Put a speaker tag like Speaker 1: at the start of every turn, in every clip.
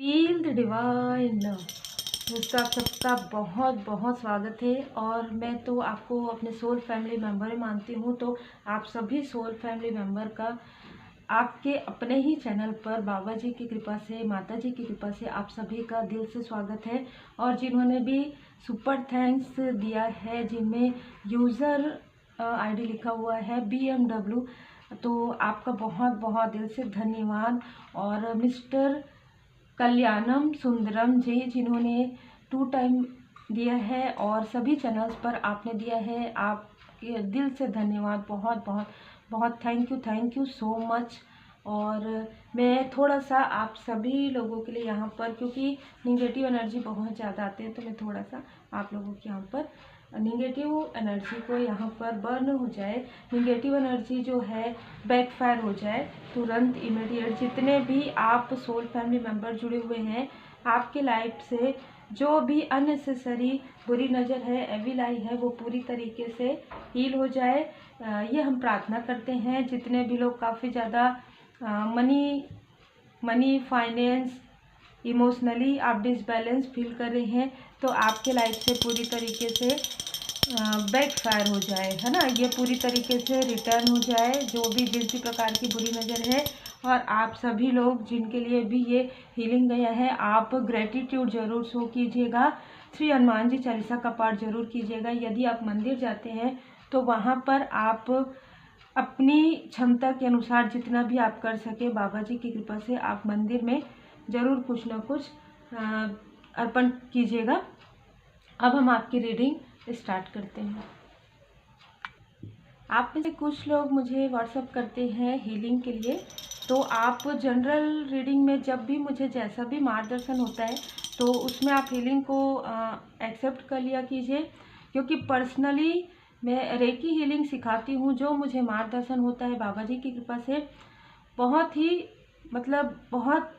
Speaker 1: Feel the divine love. दोस्तों, आप सबका बहुत बहुत स्वागत है। और मैं तो आपको अपने सोल फैमिली मेम्बर मानती हूँ, तो आप सभी सोल फैमिली मेम्बर का आपके अपने ही चैनल पर बाबा जी की कृपा से, माता जी की कृपा से आप सभी का दिल से स्वागत है। और जिन्होंने भी सुपर थैंक्स दिया है, जिनमें यूज़र आईडी लिखा हुआ है BMW, तो आपका बहुत बहुत दिल से धन्यवाद। और मिस्टर कल्याणम सुंदरम जी, जिन्होंने 2 टाइम दिया है और सभी चैनल्स पर आपने दिया है, आपके दिल से धन्यवाद। बहुत बहुत बहुत थैंक यू सो मच। और मैं थोड़ा सा आप सभी लोगों के लिए यहाँ पर, क्योंकि निगेटिव एनर्जी बहुत ज़्यादा आते हैं, तो मैं थोड़ा सा आप लोगों के यहाँ पर निगेटिव एनर्जी को यहाँ पर बर्न हो जाए, निगेटिव एनर्जी जो है बैकफायर हो जाए तुरंत इमीडिएट। जितने भी आप सोल फैमिली मेम्बर जुड़े हुए हैं, आपके लाइफ से जो भी अननेसेसरी बुरी नज़र है, एविल आई है, वो पूरी तरीके से हील हो जाए, ये हम प्रार्थना करते हैं। जितने भी लोग काफ़ी ज़्यादा मनी फाइनेंस इमोशनली आप डिसबैलेंस फील कर रहे हैं, तो आपके लाइफ से पूरी तरीके से बैकफायर हो जाए, है ना, ये पूरी तरीके से रिटर्न हो जाए जो भी जिस भी प्रकार की बुरी नज़र है। और आप सभी लोग जिनके लिए भी ये हीलिंग गया है, आप ग्रेटिट्यूड ज़रूर शो कीजिएगा। श्री हनुमान जी चालीसा का पाठ ज़रूर कीजिएगा। यदि आप मंदिर जाते हैं तो वहाँ पर आप अपनी क्षमता के अनुसार जितना भी आप कर सके, बाबा जी की कृपा से आप मंदिर में ज़रूर कुछ ना कुछ अर्पण कीजिएगा। अब हम आपकी रीडिंग स्टार्ट करते हैं। आप में से कुछ लोग मुझे व्हाट्सअप करते हैं हीलिंग के लिए, तो आप जनरल रीडिंग में जब भी मुझे जैसा भी मार्गदर्शन होता है, तो उसमें आप हीलिंग को एक्सेप्ट कर लिया कीजिए, क्योंकि पर्सनली मैं रेकी हीलिंग सिखाती हूँ। जो मुझे मार्गदर्शन होता है बाबा जी की कृपा से, बहुत ही बहुत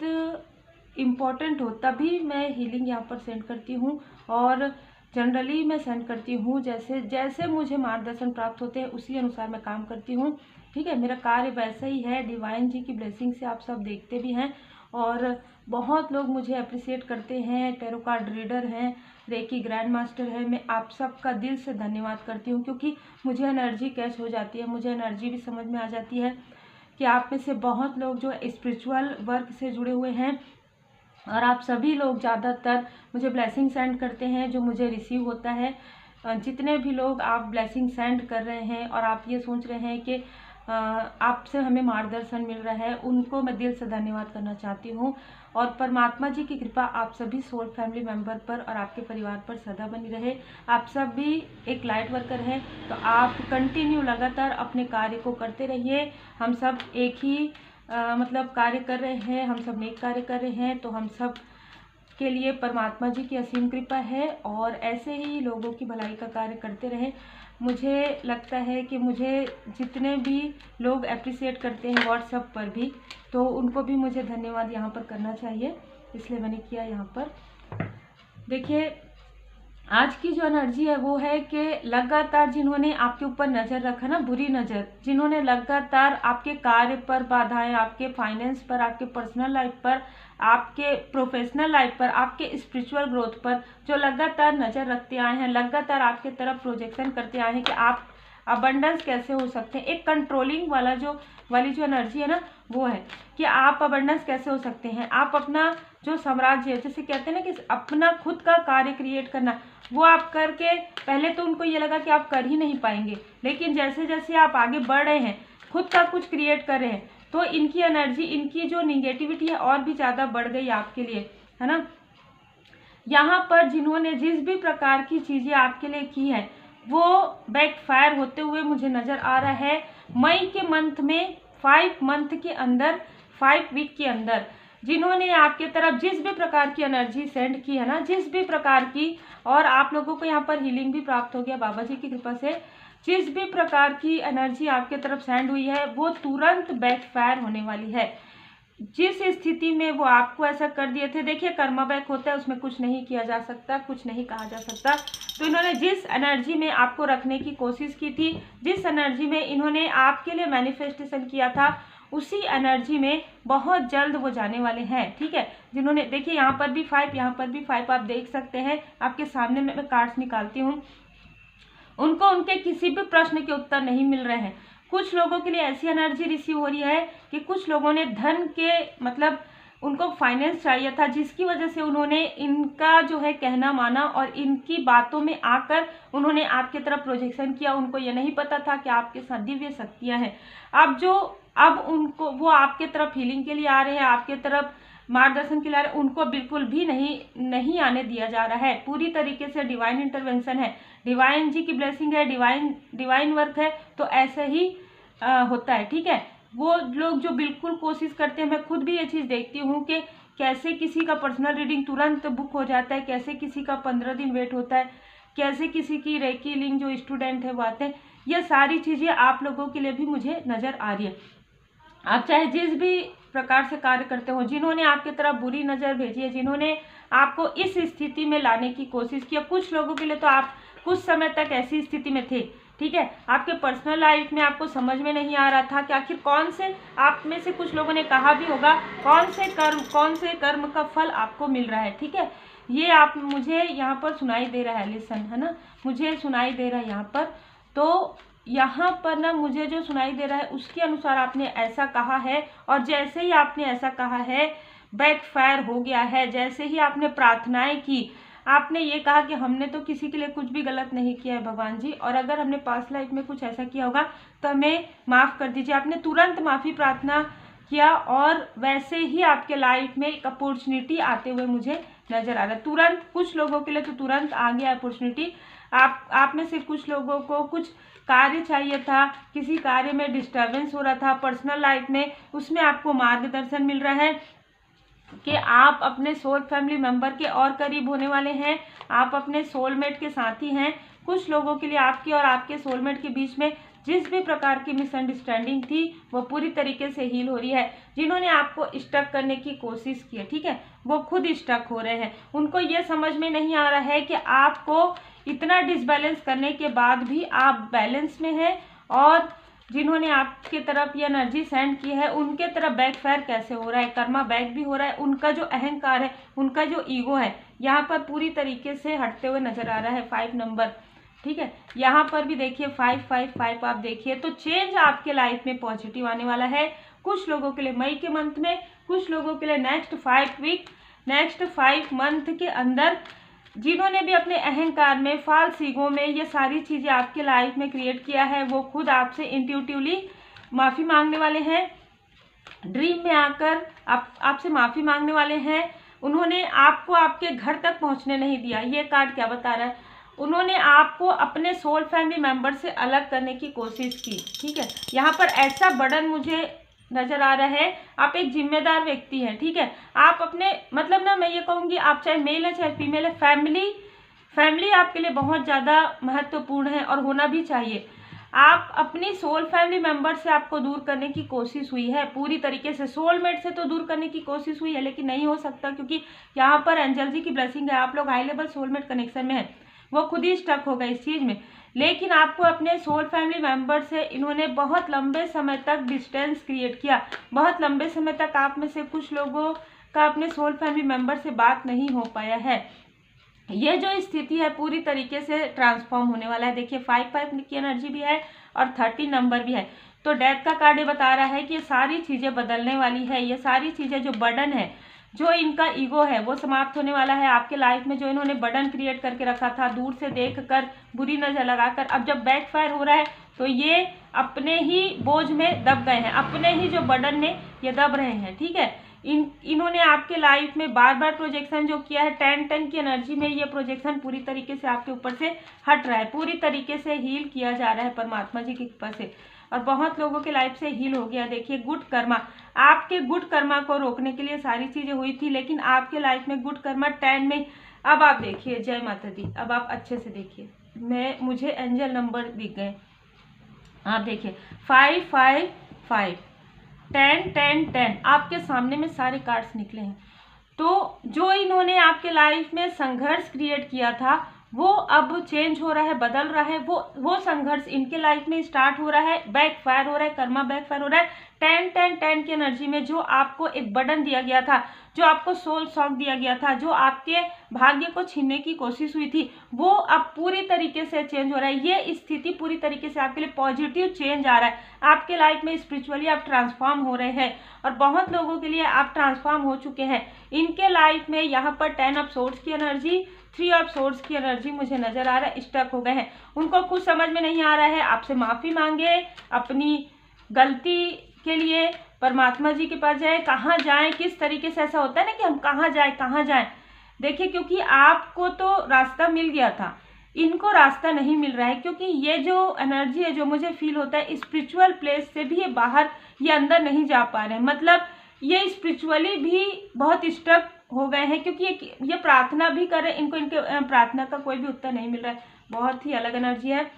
Speaker 1: इम्पॉर्टेंट हो, तभी मैं हीलिंग यहाँ पर सेंड करती हूँ। और जनरली मैं सेंड करती हूँ जैसे जैसे मुझे मार्गदर्शन प्राप्त होते हैं, उसी अनुसार मैं काम करती हूँ। ठीक है, मेरा कार्य वैसा ही है। डिवाइन जी की ब्लेसिंग से आप सब देखते भी हैं, और बहुत लोग मुझे अप्रिशिएट करते हैं। टैरो कार्ड रीडर हैं, रेकी ग्रैंड मास्टर है। मैं आप सबका दिल से धन्यवाद करती हूँ, क्योंकि मुझे एनर्जी कैच हो जाती है, मुझे एनर्जी भी समझ में आ जाती है कि आप में से बहुत लोग जो स्पिरिचुअल वर्क से जुड़े हुए हैं, और आप सभी लोग ज़्यादातर मुझे ब्लेसिंग सेंड करते हैं, जो मुझे रिसीव होता है। जितने भी लोग आप ब्लेसिंग सेंड कर रहे हैं और आप ये सोच रहे हैं कि आपसे हमें मार्गदर्शन मिल रहा है, उनको मैं दिल से धन्यवाद करना चाहती हूँ। और परमात्मा जी की कृपा आप सभी सोल फैमिली मेम्बर पर और आपके परिवार पर सदा बनी रहे। आप सब भी एक लाइट वर्कर हैं, तो आप कंटिन्यू लगातार अपने कार्य को करते रहिए। हम सब एक ही कार्य कर रहे हैं, हम सब नेक कार्य कर रहे हैं, तो हम सब के लिए परमात्मा जी की असीम कृपा है। और ऐसे ही लोगों की भलाई का कार्य करते रहें। मुझे लगता है कि मुझे जितने भी लोग अप्रिशिएट करते हैं व्हाट्सएप पर भी, तो उनको भी मुझे धन्यवाद यहाँ पर करना चाहिए, इसलिए मैंने किया यहाँ पर। देखिए, आज की जो एनर्जी है वो है कि लगातार जिन्होंने आपके ऊपर नज़र रखा ना, बुरी नज़र, जिन्होंने लगातार आपके कार्य पर बाधाएं, आपके फाइनेंस पर, आपके पर्सनल लाइफ पर, आपके प्रोफेशनल लाइफ पर, आपके स्पिरिचुअल ग्रोथ पर जो लगातार नज़र रखते आए हैं, लगातार आपके तरफ प्रोजेक्शन करते आए हैं कि आप अबंडेंस कैसे हो सकते हैं, एक कंट्रोलिंग वाली जो एनर्जी है ना, वो है कि आप अबंडेंस कैसे हो सकते हैं। आप अपना जो साम्राज्य है, जैसे कहते हैं ना कि अपना खुद का कार्य क्रिएट करना, वो आप करके पहले तो उनको ये लगा कि आप कर ही नहीं पाएंगे, लेकिन जैसे जैसे आप आगे बढ़ रहे हैं, खुद का कुछ क्रिएट कर रहे हैं, तो इनकी एनर्जी, इनकी जो निगेटिविटी है और भी ज़्यादा बढ़ गई आपके लिए, है ना। यहाँ पर जिन्होंने जिस भी प्रकार की चीज़ें आपके लिए की है, वो बैकफायर होते हुए मुझे नज़र आ रहा है। मई के मंथ में 5 मंथ के अंदर, 5 वीक के अंदर जिन्होंने आपके तरफ जिस भी प्रकार की एनर्जी सेंड की है ना, जिस भी प्रकार की, और आप लोगों को यहाँ पर हीलिंग भी प्राप्त हो गया बाबा जी की कृपा से, जिस भी प्रकार की एनर्जी आपके तरफ सेंड हुई है, वो तुरंत बैकफायर होने वाली है। जिस स्थिति में वो आपको ऐसा कर दिए थे, देखिए कर्मा बैक होता है, उसमें कुछ नहीं किया जा सकता, कुछ नहीं कहा जा सकता। तो इन्होंने जिस एनर्जी में आपको रखने की कोशिश की थी, जिस एनर्जी में इन्होंने आपके लिए मैनिफेस्टेशन किया था, उसी एनर्जी में बहुत जल्द वो जाने वाले हैं। ठीक है, जिन्होंने देखिए यहाँ पर भी 5, यहाँ पर भी 5 आप देख सकते हैं, आपके सामने मैं कार्ड्स निकालती हूँ। उनको उनके किसी भी प्रश्न के उत्तर नहीं मिल रहे हैं। कुछ लोगों के लिए ऐसी एनर्जी रिसीव हो रही है कि कुछ लोगों ने धन के मतलब उनको फाइनेंस चाहिए था, जिसकी वजह से उन्होंने इनका जो है कहना माना और इनकी बातों में आकर उन्होंने आपके तरफ प्रोजेक्शन किया। उनको ये नहीं पता था कि आपके साथ दिव्य शक्तियाँ हैं। अब उनको वो आपके तरफ हीलिंग के लिए आ रहे हैं, आपके तरफ मार्गदर्शन के लिए आ रहे हैं, उनको बिल्कुल भी नहीं आने दिया जा रहा है। पूरी तरीके से डिवाइन इंटरवेंशन है, डिवाइन जी की ब्लेसिंग है, डिवाइन वर्क है, तो ऐसे ही होता है। ठीक है, वो लोग जो बिल्कुल कोशिश करते हैं, मैं खुद भी ये चीज़ देखती हूँ कि कैसे किसी का पर्सनल रीडिंग तुरंत बुक हो जाता है, कैसे किसी का 15 दिन वेट होता है, कैसे किसी की रेकी लिंक जो स्टूडेंट है वो आते हैं। ये सारी चीज़ें आप लोगों के लिए भी मुझे नज़र आ रही है। आप चाहे जिस भी प्रकार से कार्य करते हो, जिन्होंने आपकी तरफ बुरी नज़र भेजी है, जिन्होंने आपको इस स्थिति में लाने की कोशिश की, कुछ लोगों के लिए तो आप कुछ समय तक ऐसी स्थिति में थे। ठीक है, आपके पर्सनल लाइफ में आपको समझ में नहीं आ रहा था कि आखिर कौन से, आप में से कुछ लोगों ने कहा भी होगा, कौन से कर्म का फल आपको मिल रहा है। ठीक है, ये आप मुझे यहाँ पर सुनाई दे रहा है, लिसन, है ना, मुझे सुनाई दे रहा है यहाँ पर। तो यहाँ पर ना मुझे जो सुनाई दे रहा है उसके अनुसार आपने ऐसा कहा है, और जैसे ही आपने ऐसा कहा है बैकफायर हो गया है। जैसे ही आपने प्रार्थनाएं की, आपने ये कहा कि हमने तो किसी के लिए कुछ भी गलत नहीं किया है भगवान जी, और अगर हमने पास्ट लाइफ में कुछ ऐसा किया होगा तो हमें माफ़ कर दीजिए। आपने तुरंत माफ़ी प्रार्थना किया, और वैसे ही आपके लाइफ में एक अपॉर्चुनिटी आते हुए मुझे नज़र आ रहा है। तुरंत, कुछ लोगों के लिए तो तुरंत आ गया अपॉर्चुनिटी। आप में से कुछ लोगों को कुछ कार्य चाहिए था, किसी कार्य में डिस्टर्बेंस हो रहा था पर्सनल लाइफ में, उसमें आपको मार्गदर्शन मिल रहा है कि आप अपने सोल फैमिली मेंबर के और करीब होने वाले हैं, आप अपने सोलमेट के साथी हैं। कुछ लोगों के लिए आपके और आपके सोलमेट के बीच में जिस भी प्रकार की मिसअंडरस्टैंडिंग थी वो पूरी तरीके से हील हो रही है। जिन्होंने आपको स्टक करने की कोशिश की है, ठीक है, वो खुद स्टक हो रहे हैं। उनको ये समझ में नहीं आ रहा है कि आपको इतना डिसबैलेंस करने के बाद भी आप बैलेंस में हैं, और जिन्होंने आपके तरफ ये एनर्जी सेंड की है उनके तरफ बैकफायर कैसे हो रहा है, कर्मा बैक भी हो रहा है। उनका जो अहंकार है, उनका जो ईगो है, यहाँ पर पूरी तरीके से हटते हुए नजर आ रहा है 5 नंबर। ठीक है, यहाँ पर भी देखिए 555 आप देखिए, तो चेंज आपके लाइफ में पॉजिटिव आने वाला है। कुछ लोगों के लिए मई के मंथ में, कुछ लोगों के लिए नेक्स्ट 5 वीक, नेक्स्ट 5 मंथ के अंदर, जिन्होंने भी अपने अहंकार में, फॉल्स ईगो में ये सारी चीज़ें आपके लाइफ में क्रिएट किया है, वो खुद आपसे इंट्यूटिवली माफ़ी मांगने वाले हैं। ड्रीम में आकर आपसे माफ़ी मांगने वाले हैं। उन्होंने आपको आपके घर तक पहुंचने नहीं दिया। ये कार्ड क्या बता रहा है? उन्होंने आपको अपने सोल फैमिली मेंबर से अलग करने की कोशिश की। ठीक है, यहाँ पर ऐसा बर्डन मुझे नजर आ रहा है। आप एक जिम्मेदार व्यक्ति हैं। ठीक है, आप अपने मतलब ना, मैं ये कहूँगी, आप चाहे मेल है चाहे फीमेल है, फैमिली आपके लिए बहुत ज़्यादा महत्वपूर्ण है और होना भी चाहिए। आप अपनी सोल फैमिली मेंबर से आपको दूर करने की कोशिश हुई है पूरी तरीके से। सोलमेट से तो दूर करने की कोशिश हुई है, लेकिन नहीं हो सकता, क्योंकि यहाँ पर एंजल जी की ब्लेसिंग है। आप लोग हाई लेवल सोलमेट कनेक्शन में हैं, वो खुद ही स्टक हो गए इस चीज़ में। लेकिन आपको अपने सोल फैमिली मेंबर से इन्होंने बहुत लंबे समय तक डिस्टेंस क्रिएट किया। बहुत लंबे समय तक आप में से कुछ लोगों का अपने सोल फैमिली मेंबर से बात नहीं हो पाया है। ये जो स्थिति है पूरी तरीके से ट्रांसफॉर्म होने वाला है। देखिए 5 की एनर्जी भी है और 30 नंबर भी है। तो डेथ का कार्ड ये बता रहा है कि ये सारी चीज़ें बदलने वाली है। ये सारी चीज़ें, जो बर्डन है, जो इनका ईगो है, वो समाप्त होने वाला है आपके लाइफ में। जो इन्होंने बर्डन क्रिएट करके रखा था, दूर से देखकर, बुरी नज़र लगाकर, अब जब बैकफायर हो रहा है तो ये अपने ही बोझ में दब गए हैं, अपने ही जो बर्डन में ये दब रहे हैं। ठीक है, इन्होंने आपके लाइफ में बार बार प्रोजेक्शन जो किया है 10 की एनर्जी में, ये प्रोजेक्शन पूरी तरीके से आपके ऊपर से हट रहा है, पूरी तरीके से हील किया जा रहा है परमात्मा जी की कृपा से, और बहुत लोगों के लाइफ से हील हो गया। देखिए गुड कर्मा, आपके गुड कर्मा को रोकने के लिए सारी चीज़ें हुई थी, लेकिन आपके लाइफ में गुड कर्मा 10 में। अब आप देखिए, जय माता दी, अब आप अच्छे से देखिए, मुझे एंजल नंबर दिख गए। आप देखिए 555 10 10 10 आपके सामने में सारे कार्ड्स निकले हैं। तो जो इन्होंने आपके लाइफ में संघर्ष क्रिएट किया था वो अब चेंज हो रहा है, बदल रहा है। वो संघर्ष इनके लाइफ में स्टार्ट हो रहा है, बैकफायर हो रहा है, कर्मा बैकफायर हो रहा है। 10-10-10 की एनर्जी में जो आपको एक बर्डन दिया गया था, जो आपको सोल शॉक दिया गया था, जो आपके भाग्य को छीनने की कोशिश हुई थी, वो अब पूरी तरीके से चेंज हो रहा है। ये स्थिति पूरी तरीके से आपके लिए पॉजिटिव चेंज आ रहा है। आपके लाइफ में स्पिरिचुअली आप ट्रांसफॉर्म हो रहे हैं और बहुत लोगों के लिए आप ट्रांसफॉर्म हो चुके हैं। इनके लाइफ में यहाँ पर 10 ऑफ सोर्ड्स की एनर्जी, 3 ऑफ सोर्ड्स की एनर्जी मुझे नजर आ रहा है, स्टक हो गए हैं। उनको कुछ समझ में नहीं आ रहा है, आपसे माफी मांगे, अपनी गलती के लिए परमात्मा जी के पास जाए, कहाँ जाएं, किस तरीके से। ऐसा होता है ना कि हम कहाँ जाएं। देखिए, क्योंकि आपको तो रास्ता मिल गया था, इनको रास्ता नहीं मिल रहा है, क्योंकि ये जो एनर्जी है, जो मुझे फील होता है, स्पिरिचुअल प्लेस से भी ये बाहर, ये अंदर नहीं जा पा रहे हैं। मतलब ये स्पिरिचुअली भी बहुत स्टक हो गए हैं, क्योंकि ये प्रार्थना भी कर रहे हैं, इनको इनके प्रार्थना का कोई भी उत्तर नहीं मिल रहा है। बहुत ही अलग एनर्जी है।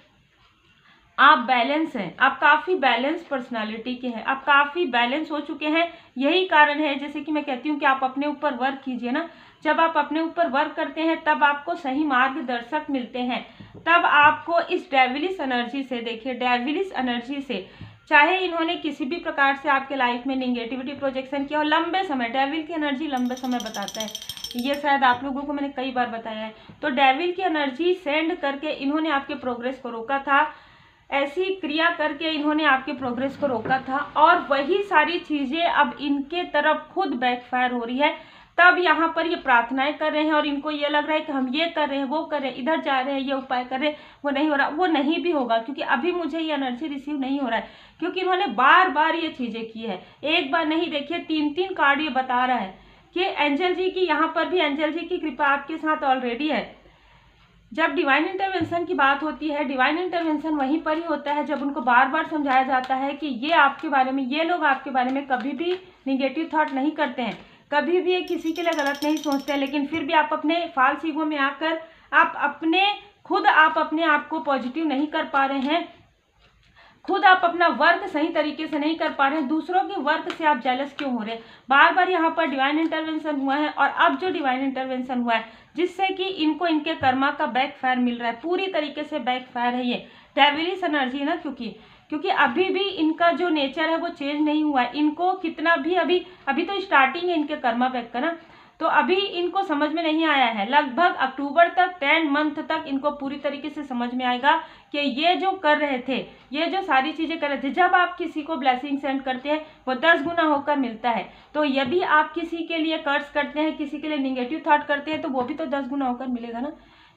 Speaker 1: आप बैलेंस हैं, आप काफ़ी बैलेंस पर्सनालिटी के हैं, आप काफ़ी बैलेंस हो चुके हैं। यही कारण है, जैसे कि मैं कहती हूँ कि आप अपने ऊपर वर्क कीजिए ना। जब आप अपने ऊपर वर्क करते हैं तब आपको सही मार्गदर्शक मिलते हैं, तब आपको इस डेविलिश एनर्जी से, देखिए डेविलिश एनर्जी से, चाहे इन्होंने किसी भी प्रकार से आपके लाइफ में नेगेटिविटी प्रोजेक्शन किया और लंबे समय, डेविल की एनर्जी लंबे समय बताता है, ये शायद आप लोगों को मैंने कई बार बताया है। तो डेविल की एनर्जी सेंड करके इन्होंने आपके प्रोग्रेस को रोका था, ऐसी क्रिया करके इन्होंने आपके प्रोग्रेस को रोका था, और वही सारी चीजें अब इनके तरफ खुद बैकफायर हो रही है। तब यहाँ पर ये प्रार्थनाएं कर रहे हैं और इनको ये लग रहा है कि हम ये कर रहे हैं, वो कर रहे हैं, इधर जा रहे हैं, ये उपाय कर रहे हैं, वो नहीं हो रहा। वो नहीं भी होगा, क्योंकि अभी मुझे ये एनर्जी रिसीव नहीं हो रहा है, क्योंकि इन्होंने बार बार ये चीजें की है। एक बार नहीं, देखिए 3-3 कार्ड ये बता रहा है कि एंजल जी की, यहाँ पर भी एंजल जी की कृपा आपके साथ ऑलरेडी है। जब डिवाइन इंटरवेंशन की बात होती है, डिवाइन इंटरवेंशन वहीं पर ही होता है जब उनको बार बार समझाया जाता है कि ये आपके बारे में, ये लोग आपके बारे में कभी भी निगेटिव थॉट नहीं करते हैं, कभी भी किसी के लिए गलत नहीं सोचते हैं, लेकिन फिर भी आप अपने फाल्स ईगो में आकर आप अपने आप को पॉजिटिव नहीं कर पा रहे हैं, खुद आप अपना वर्क सही तरीके से नहीं कर पा रहे हैं, दूसरों के वर्क से आप जेलस क्यों हो रहे हैं। बार बार यहाँ पर डिवाइन इंटरवेंशन हुआ है, और अब जो डिवाइन इंटरवेंशन हुआ है जिससे कि इनको इनके कर्मा का बैकफायर मिल रहा है, पूरी तरीके से बैकफायर है ये डेविलिश एनर्जी ना, क्योंकि अभी भी इनका जो नेचर है वो चेंज नहीं हुआ है। इनको कितना भी अभी तो स्टार्टिंग है इनके कर्मा बैक का ना, तो अभी इनको समझ में नहीं आया है। लगभग अक्टूबर तक, 10 मंथ तक इनको पूरी तरीके से समझ में आएगा कि ये जो कर रहे थे, ये जो सारी चीजें कर रहे थे, जब आप किसी को ब्लेसिंग सेंड करते हैं वो 10 गुना होकर मिलता है। तो यदि आप किसी के लिए कर्ज करते हैं, किसी के लिए निगेटिव थॉट करते हैं, तो वो भी तो 10 गुना होकर मिलेगा ना।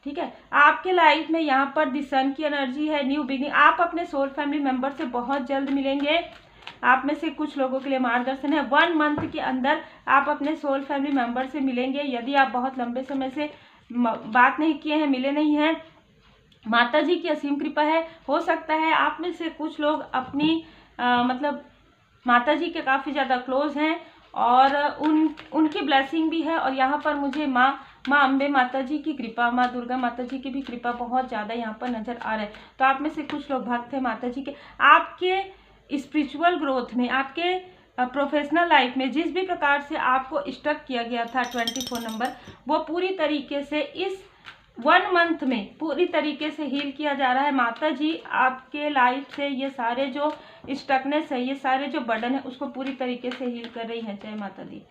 Speaker 1: ठीक है, आपके लाइफ में यहाँ पर द सन की एनर्जी है, न्यू बिगिनिंग। आप अपने सोल फैमिली मेंबर से बहुत जल्द मिलेंगे। आप में से कुछ लोगों के लिए मार्गदर्शन है, 1 मंथ के अंदर आप अपने सोल फैमिली मेंबर से मिलेंगे। यदि आप बहुत लंबे समय से बात नहीं किए हैं, मिले नहीं हैं, माता जी की असीम कृपा है। हो सकता है आप में से कुछ लोग अपनी मतलब माता जी के काफ़ी ज़्यादा क्लोज हैं और उनकी ब्लेसिंग भी है। और यहाँ पर मुझे माँ अम्बे माता जी की कृपा, माँ दुर्गा माता जी की भी कृपा बहुत ज़्यादा यहाँ पर नज़र आ रहा है। तो आप में से कुछ लोग भक्त हैं माता जी के। आपके स्पिरिचुअल ग्रोथ में, आपके प्रोफेशनल लाइफ में जिस भी प्रकार से आपको स्टक किया गया था 24 नंबर, वो पूरी तरीके से इस 1 मंथ में पूरी तरीके से हील किया जा रहा है। माता जी आपके लाइफ से ये सारे जो स्टकनेस है, ये सारे जो बर्डन है, उसको पूरी तरीके से हील कर रही है। जय माता दी।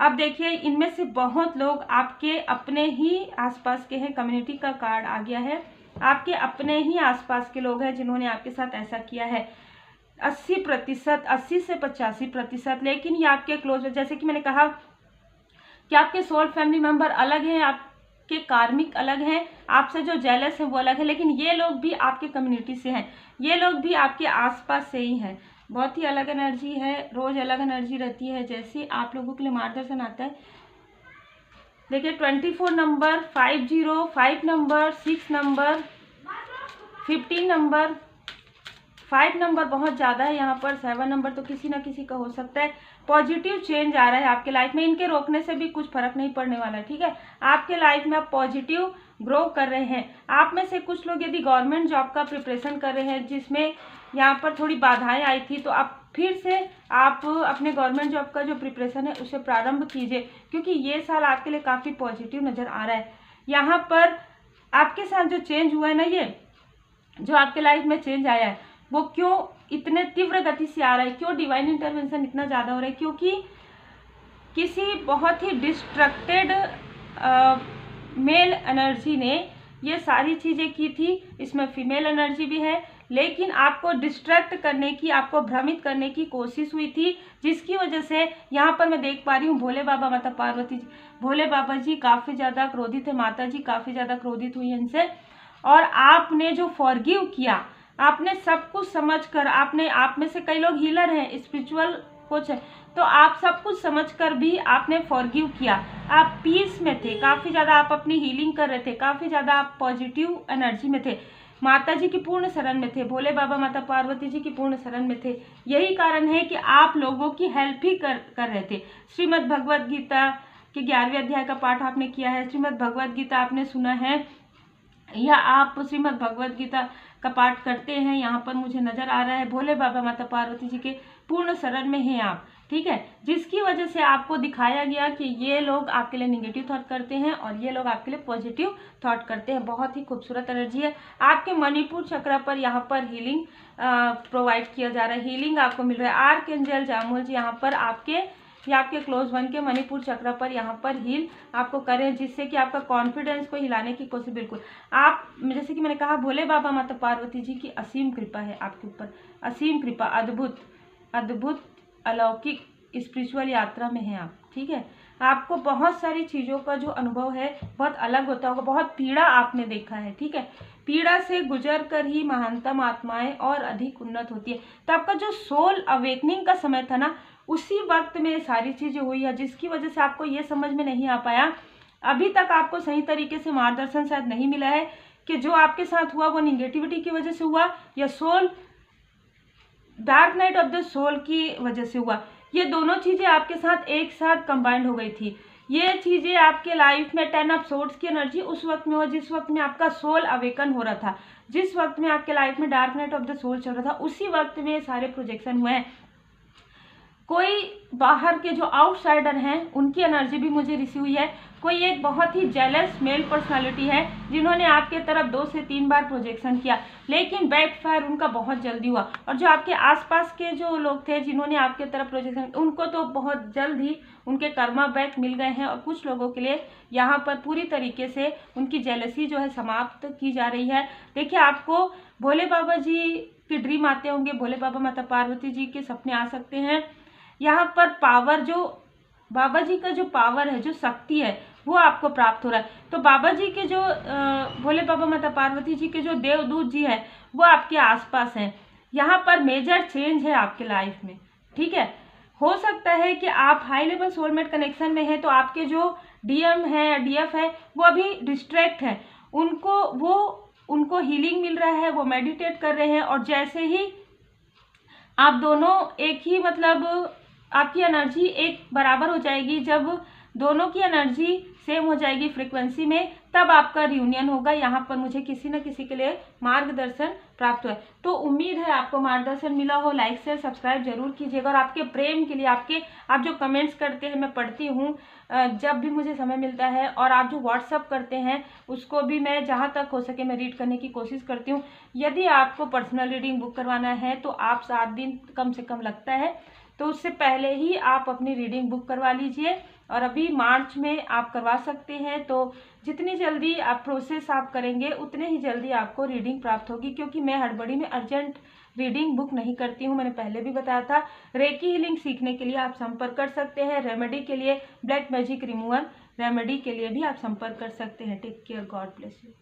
Speaker 1: अब देखिए, इनमें से बहुत लोग आपके अपने ही आसपास के हैं। कम्युनिटी का कार्ड आ गया है, आपके अपने ही आसपास के लोग हैं जिन्होंने आपके साथ ऐसा किया है। 80% 80 से 85%, लेकिन ये आपके क्लोज है। जैसे कि मैंने कहा कि आपके सोल फैमिली मेंबर अलग हैं, आपके कार्मिक अलग हैं, आपसे जो जेलस है वो अलग है, लेकिन ये लोग भी आपके कम्युनिटी से हैं, ये लोग भी आपके आसपास से ही हैं। बहुत ही अलग एनर्जी है, रोज अलग एनर्जी रहती है। जैसे आप लोगों के लिए मार्गदर्शन आता है, देखिए 24 number, 5 number, 6 number, 15 number, 5 number बहुत ज़्यादा है यहाँ पर, 7 नंबर तो किसी ना किसी का हो सकता है। पॉजिटिव चेंज आ रहा है आपके लाइफ में, इनके रोकने से भी कुछ फर्क नहीं पड़ने वाला है। ठीक है, आपके लाइफ में आप पॉजिटिव ग्रो कर रहे हैं। आप में से कुछ लोग यदि गवर्नमेंट जॉब का प्रिपरेशन कर रहे हैं, जिसमें यहाँ पर थोड़ी बाधाएं आई थी, तो आप फिर से आप अपने गवर्नमेंट जॉब का जो प्रिपरेशन है उसे प्रारंभ कीजिए, क्योंकि ये साल आपके लिए काफ़ी पॉजिटिव नज़र आ रहा है। यहाँ पर आपके साथ जो चेंज हुआ है ना, ये जो आपके लाइफ में चेंज आया है, वो क्यों इतने तीव्र गति से आ रहा है, क्यों डिवाइन इंटरवेंशन इतना ज़्यादा हो रहा है, क्योंकि किसी बहुत ही डिस्ट्रक्टेड मेल एनर्जी ने ये सारी चीज़ें की थी। इसमें फीमेल एनर्जी भी है, लेकिन आपको डिस्ट्रैक्ट करने की, आपको भ्रमित करने की कोशिश हुई थी, जिसकी वजह से यहाँ पर मैं देख पा रही हूँ भोले बाबा माता पार्वती जी, भोले बाबा जी काफ़ी ज़्यादा क्रोधित है, माता जी काफ़ी ज़्यादा क्रोधित हुई इनसे। और आपने जो फॉरगिव किया, आपने सब कुछ समझकर, आपने, आप में से कई लोग हीलर हैं, स्पिरिचुअल कोच है, तो आप सब कुछ समझकर भी आपने फॉरगिव किया। आप पीस में थे, काफ़ी ज़्यादा आप अपनी हीलिंग कर रहे थे, काफ़ी ज़्यादा आप पॉजिटिव एनर्जी में थे, माता जी की पूर्ण शरण में थे, भोले बाबा माता पार्वती जी की पूर्ण शरण में थे। यही कारण है कि आप लोगों की हेल्प ही कर रहे थे। श्रीमद् भगवद गीता के 11वें अध्याय का पाठ आपने किया है, श्रीमद् भगवद गीता आपने सुना है, या आप श्रीमद् भगवद गीता का पाठ करते हैं, यहाँ पर मुझे नजर आ रहा है भोले बाबा माता पार्वती जी के पूर्ण शरण में हैं आप, ठीक है। जिसकी वजह से आपको दिखाया गया कि ये लोग आपके लिए निगेटिव थॉट करते हैं और ये लोग आपके लिए पॉजिटिव थॉट करते हैं। बहुत ही खूबसूरत एनर्जी है। आपके मणिपुर चक्र पर यहाँ पर हीलिंग प्रोवाइड किया जा रहा है, हीलिंग आपको मिल रहा है। आर्कएंजल जामुल जी यहाँ पर आपके या आपके क्लोज वन के मणिपुर चक्र पर यहाँ पर हील आपको करें, जिससे कि आपका कॉन्फिडेंस को हिलाने की कोशिश, बिल्कुल आप, जैसे कि मैंने कहा, भोले बाबा माता पार्वती जी की असीम कृपा है आपके ऊपर, असीम कृपा, अद्भुत अद्भुत अलौकिक स्पिरिचुअल यात्रा में है आप, ठीक है। आपको बहुत सारी चीज़ों का जो अनुभव है बहुत अलग होता होगा, बहुत पीड़ा आपने देखा है, ठीक है। पीड़ा से गुजर कर ही महानतम आत्माएं और अधिक उन्नत होती है। तो आपका जो सोल अवेकनिंग का समय था ना, उसी वक्त में सारी चीज़ें हुई है, जिसकी वजह से आपको ये समझ में नहीं आ पाया, अभी तक आपको सही तरीके से मार्गदर्शन शायद नहीं मिला है कि जो आपके साथ हुआ वो निगेटिविटी की वजह से हुआ या soul dark night of the soul की वजह से हुआ। ये दोनों चीज़ें आपके साथ एक साथ कंबाइंड हो गई थी। ये चीज़ें आपके लाइफ में 10 ऑफ सोर्ड्स की एनर्जी उस वक्त में हुआ जिस वक्त में आपका सोल अवेकन हो रहा था, जिस वक्त में आपके लाइफ में dark night of the soul चल रहा था, उसी वक्त में सारे प्रोजेक्शन हुए हैं। कोई बाहर के जो आउटसाइडर हैं उनकी एनर्जी भी मुझे रिसीव हुई है। कोई एक बहुत ही जेलस मेल पर्सनालिटी है जिन्होंने आपके तरफ 2 से 3 बार प्रोजेक्शन किया, लेकिन बैकफायर उनका बहुत जल्दी हुआ। और जो आपके आसपास के जो लोग थे जिन्होंने आपके तरफ प्रोजेक्शन, उनको तो बहुत जल्द ही उनके कर्मा बैक मिल गए हैं। और कुछ लोगों के लिए यहाँ पर पूरी तरीके से उनकी जेलसी जो है समाप्त की जा रही है। देखिए, आपको भोले बाबा जी के ड्रीम आते होंगे, भोले बाबा माता पार्वती जी के सपने आ सकते हैं। यहाँ पर पावर, जो बाबा जी का जो पावर है, जो शक्ति है, वो आपको प्राप्त हो रहा है। तो बाबा जी के जो भोले बाबा माता पार्वती जी के जो देवदूत जी हैं वो आपके आसपास हैं। यहाँ पर मेजर चेंज है आपके लाइफ में, ठीक है। हो सकता है कि आप हाई लेवल सोलमेट कनेक्शन में हैं, तो आपके जो डीएम है, डीएफ है, वो अभी डिस्ट्रैक्ट है, उनको हीलिंग मिल रहा है, वो मेडिटेट कर रहे हैं। और जैसे ही आप दोनों एक ही, मतलब आपकी एनर्जी एक बराबर हो जाएगी, जब दोनों की एनर्जी सेम हो जाएगी फ्रीक्वेंसी में, तब आपका रियूनियन होगा। यहाँ पर मुझे किसी न किसी के लिए मार्गदर्शन प्राप्त हुआ है, तो उम्मीद है आपको मार्गदर्शन मिला हो। लाइक शेयर सब्सक्राइब जरूर कीजिएगा। और आपके प्रेम के लिए, आप जो कमेंट्स करते हैं मैं पढ़ती हूँ जब भी मुझे समय मिलता है, और आप जो व्हाट्सअप करते हैं उसको भी मैं जहाँ तक हो सके मैं रीड करने की कोशिश करती हूँ। यदि आपको पर्सनल रीडिंग बुक करवाना है तो आप 7 दिन कम से कम लगता है, तो उससे पहले ही आप अपनी रीडिंग बुक करवा लीजिए। और अभी मार्च में आप करवा सकते हैं, तो जितनी जल्दी आप प्रोसेस आप करेंगे उतने ही जल्दी आपको रीडिंग प्राप्त होगी, क्योंकि मैं हड़बड़ी में अर्जेंट रीडिंग बुक नहीं करती हूँ, मैंने पहले भी बताया था। रेकी हीलिंग सीखने के लिए आप संपर्क कर सकते हैं। रेमेडी के लिए, ब्लैक मैजिक रिमूवल रेमेडी के लिए भी आप संपर्क कर सकते हैं। Take care, God bless you.